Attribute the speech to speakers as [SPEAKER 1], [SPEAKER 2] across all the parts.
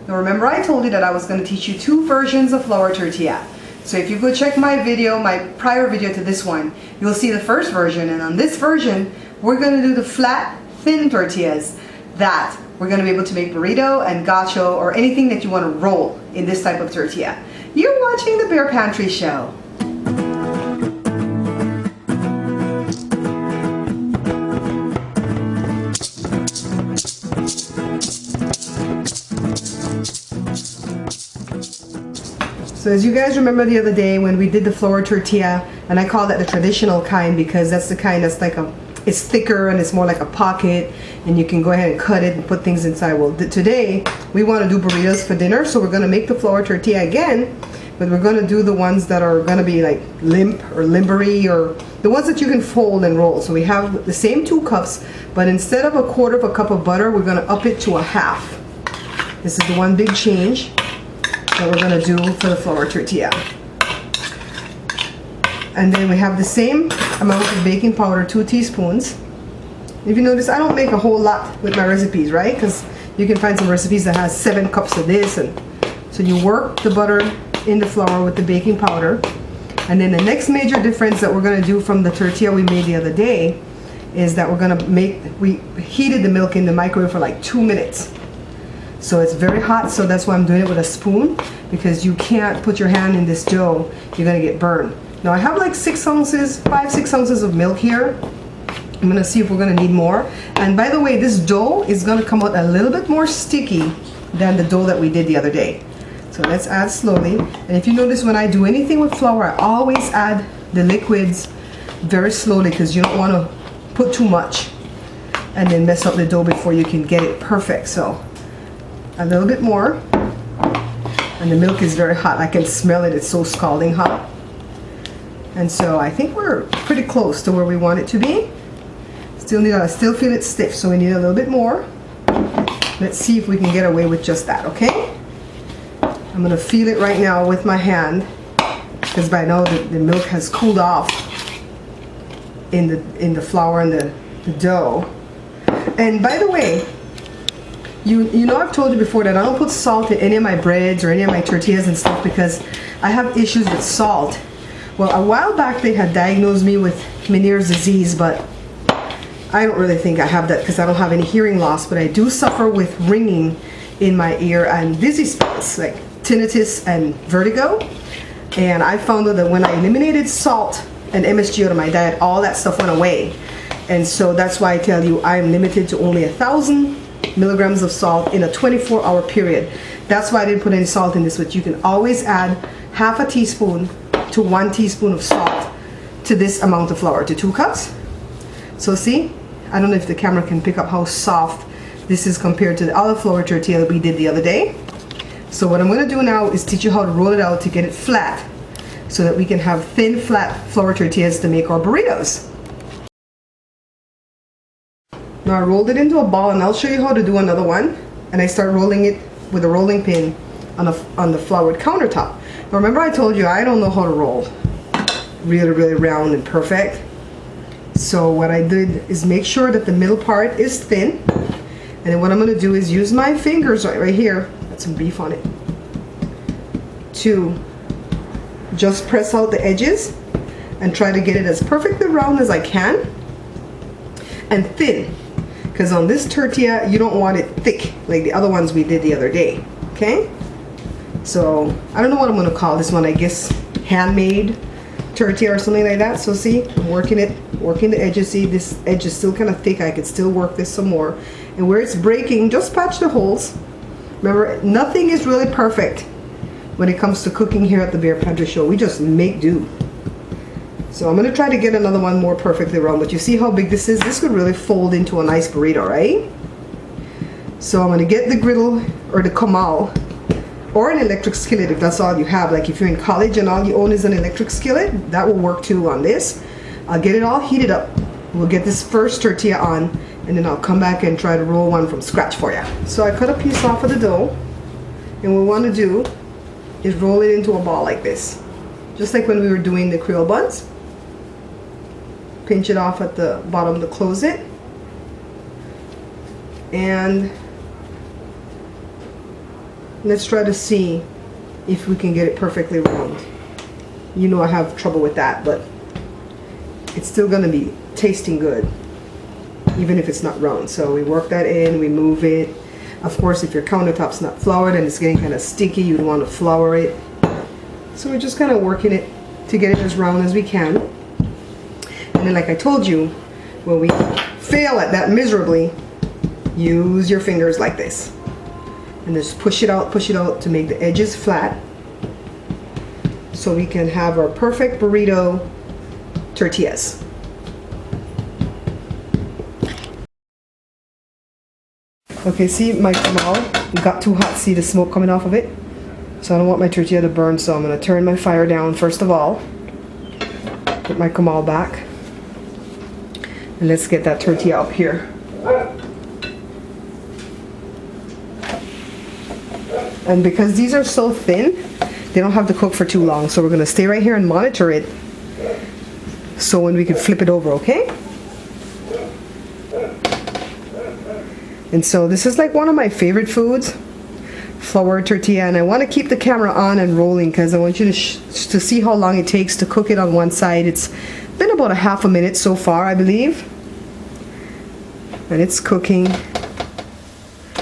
[SPEAKER 1] Now remember I told you that I was going to teach you 2 versions of flour tortilla. So if you go check my video, my prior video to this one, you'll see the first version, and on this version we're going to do the flat, thin tortillas that we're going to be able to make burrito and gacho or anything that you want to roll in this type of tortilla. You're watching the Bear Pantry Show. So as you guys remember the other day when we did the flour tortilla, and I call that the traditional kind because that's the kind that's like it's thicker and it's more like a pocket, and you can go ahead and cut it and put things inside. Well, today we want to do burritos for dinner, so we're going to make the flour tortilla again, but we're going to do the ones that are going to be like limp or limbery, or the ones that you can fold and roll. So we have the same 2 cups, but instead of 1/4 cup of butter, we're going to up it to 1/2. This is the one big change that we're going to do for the flour tortilla. And then we have the same amount of baking powder, 2 teaspoons. If you notice, I don't make a whole lot with my recipes, right? Because you can find some recipes that has 7 cups of this, and so you work the butter in the flour with the baking powder. And then the next major difference that we're going to do from the tortilla we made the other day is that we heated the milk in the microwave for like 2 minutes. So it's very hot, so that's why I'm doing it with a spoon, because you can't put your hand in this dough, you're gonna get burned. Now I have like 5-6 ounces of milk here. I'm gonna see if we're gonna need more. And by the way, this dough is gonna come out a little bit more sticky than the dough that we did the other day. So let's add slowly. And if you notice, when I do anything with flour, I always add the liquids very slowly, because you don't want to put too much and then mess up the dough before you can get it perfect. So a little bit more, and the milk is very hot. I can smell it, it's so scalding hot. And so I think we're pretty close to where we want it to be. I still feel it stiff, so we need a little bit more. Let's see if we can get away with just that, okay? I'm gonna feel it right now with my hand, because by now the milk has cooled off in the flour and the dough. And by the way, you know I've told you before that I don't put salt in any of my breads or any of my tortillas and stuff because I have issues with salt. Well, a while back they had diagnosed me with Meniere's disease, but I don't really think I have that because I don't have any hearing loss, but I do suffer with ringing in my ear and dizzy spells, like tinnitus and vertigo. And I found out that when I eliminated salt and MSG out of my diet, all that stuff went away. And so that's why I tell you I'm limited to only 1,000 milligrams of salt in a 24-hour period. That's why I didn't put any salt in this, but you can always add 1/2 teaspoon to 1 teaspoon of salt to this amount of flour, to 2 cups. So see, I don't know if the camera can pick up how soft this is compared to the other flour tortilla that we did the other day. So what I'm going to do now is teach you how to roll it out to get it flat, so that we can have thin, flat flour tortillas to make our burritos. Now I rolled it into a ball, and I'll show you how to do another one. And I start rolling it with a rolling pin on the floured countertop. Now remember I told you I don't know how to roll really round and perfect. So what I did is make sure that the middle part is thin. And then what I'm going to do is use my fingers right here, got some beef on it, to just press out the edges and try to get it as perfectly round as I can and thin. Because on this tortilla, you don't want it thick like the other ones we did the other day, okay? So, I don't know what I'm going to call this one, I guess handmade tortilla or something like that. So see, I'm working the edges. See, this edge is still kind of thick. I could still work this some more. And where it's breaking, just patch the holes. Remember, nothing is really perfect when it comes to cooking here at the Bear Pantry Show. We just make do. So I'm going to try to get another one more perfectly round, but you see how big this is? This could really fold into a nice burrito, right? So I'm going to get the griddle or the comal or an electric skillet if that's all you have. Like if you're in college and all you own is an electric skillet, that will work too on this. I'll get it all heated up. We'll get this first tortilla on, and then I'll come back and try to roll one from scratch for you. So I cut a piece off of the dough, and what we want to do is roll it into a ball like this. Just like when we were doing the Creole buns. Pinch it off at the bottom to close it. And Let's try to see if we can get it perfectly round. You know I have trouble with that, but it's still gonna be tasting good, even if it's not round. So we work that in, we move it. Of course, if your countertop's not floured and it's getting kind of sticky, you'd want to flour it. So we're just kind of working it to get it as round as we can. And then, like I told you, when we fail at that miserably, use your fingers like this. And just push it out to make the edges flat. So we can have our perfect burrito tortillas. Okay, see my tamal got too hot. See the smoke coming off of it? So I don't want my tortilla to burn, so I'm going to turn my fire down first of all. Put my camal back. And let's get that tortilla up here. And because these are so thin, they don't have to cook for too long. So we're going to stay right here and monitor it. So when we can flip it over, okay? And so this is like one of my favorite foods, flour tortilla, and I want to keep the camera on and rolling because I want you to see how long it takes to cook it on one side. It's been about a half a minute so far, I believe, and it's cooking.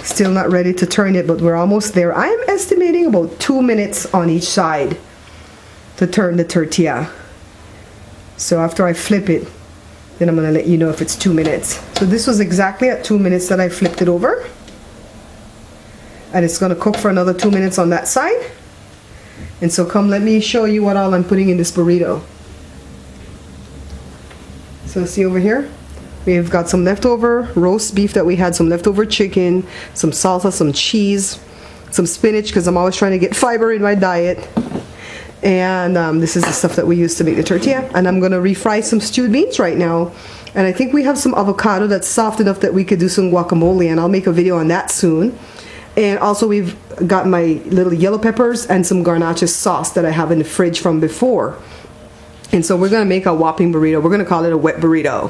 [SPEAKER 1] Still not ready to turn it, but we're almost there. I'm estimating about 2 minutes on each side to turn the tortilla. So after I flip it, then I'm going to let you know if it's 2 minutes. So this was exactly at 2 minutes that I flipped it over. And it's going to cook for another 2 minutes on that side. And so come, let me show you what all I'm putting in this burrito. So see over here? We've got some leftover roast beef that we had, some leftover chicken, some salsa, some cheese, some spinach because I'm always trying to get fiber in my diet. And this is the stuff that we use to make the tortilla. And I'm going to refry some stewed beans right now. And I think we have some avocado that's soft enough that we could do some guacamole. And I'll make a video on that soon. And also we've got my little yellow peppers and some garnacha sauce that I have in the fridge from before. And so we're going to make a whopping burrito. We're going to call it a wet burrito.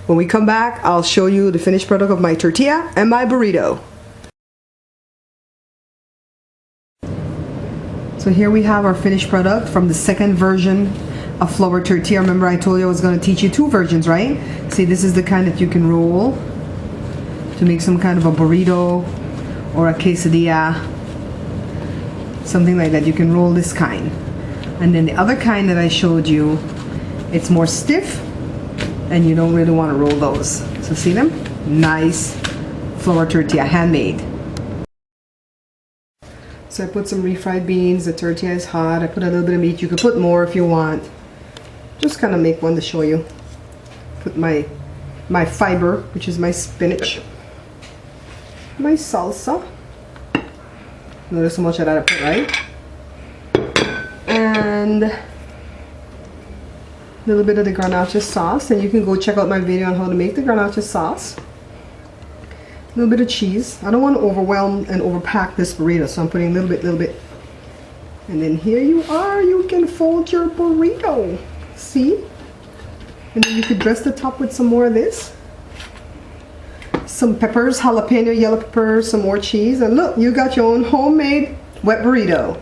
[SPEAKER 1] When we come back, I'll show you the finished product of my tortilla and my burrito. So here we have our finished product from the second version of flour tortilla. Remember I told you I was going to teach you 2 versions, right? See, this is the kind that you can roll to make some kind of a burrito or a quesadilla, something like that. You can roll this kind. And then the other kind that I showed you, it's more stiff and you don't really want to roll those. So see them? Nice flour tortilla, handmade. So I put some refried beans. The tortilla is hot. I put a little bit of meat. You could put more if you want. Just kind of make one to show you. Put my fiber, which is my spinach, my salsa. Notice how much of that I put, right? And a little bit of the garnacha sauce. And you can go check out my video on how to make the garnacha sauce. A little bit of cheese. I don't want to overwhelm and overpack this burrito, so I'm putting a little bit. And then here you are. You can fold your burrito. See? And then you could dress the top with some more of this. Some peppers, jalapeno, yellow peppers, some more cheese. And look, you got your own homemade wet burrito.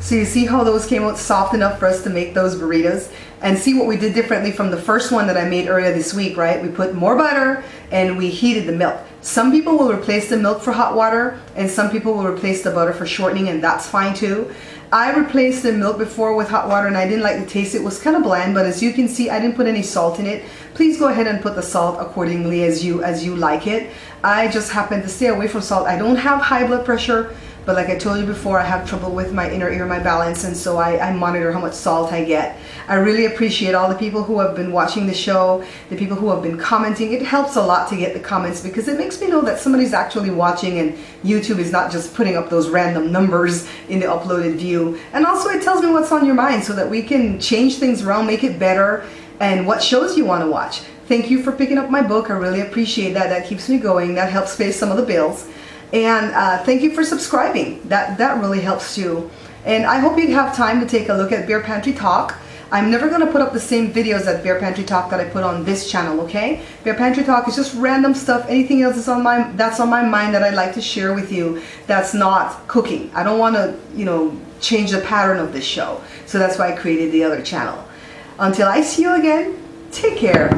[SPEAKER 1] So you see how those came out soft enough for us to make those burritos? And see what we did differently from the first one that I made earlier this week, right? We put more butter and we heated the milk. Some people will replace the milk for hot water and some people will replace the butter for shortening, and that's fine too. I replaced the milk before with hot water and I didn't like the taste. It was kind of bland, but as you can see, I didn't put any salt in it. Please go ahead and put the salt accordingly as you like it. I just happen to stay away from salt. I don't have high blood pressure, but like I told you before, I have trouble with my inner ear, my balance, and so I monitor how much salt I get. I really appreciate all the people who have been watching the show, the people who have been commenting. It helps a lot to get the comments because it makes me know that somebody's actually watching and YouTube is not just putting up those random numbers in the uploaded view. And also it tells me what's on your mind so that we can change things around, make it better, and what shows you want to watch. Thank you for picking up my book. I really appreciate that. That keeps me going. That helps pay some of the bills. And thank you for subscribing. That really helps too. And I hope you have time to take a look at Beer Pantry Talk. I'm never going to put up the same videos at Bear Pantry Talk that I put on this channel, okay? Bear Pantry Talk is just random stuff, anything else that's on my mind that I'd like to share with you that's not cooking. I don't want to, you know, change the pattern of this show. So that's why I created the other channel. Until I see you again, take care.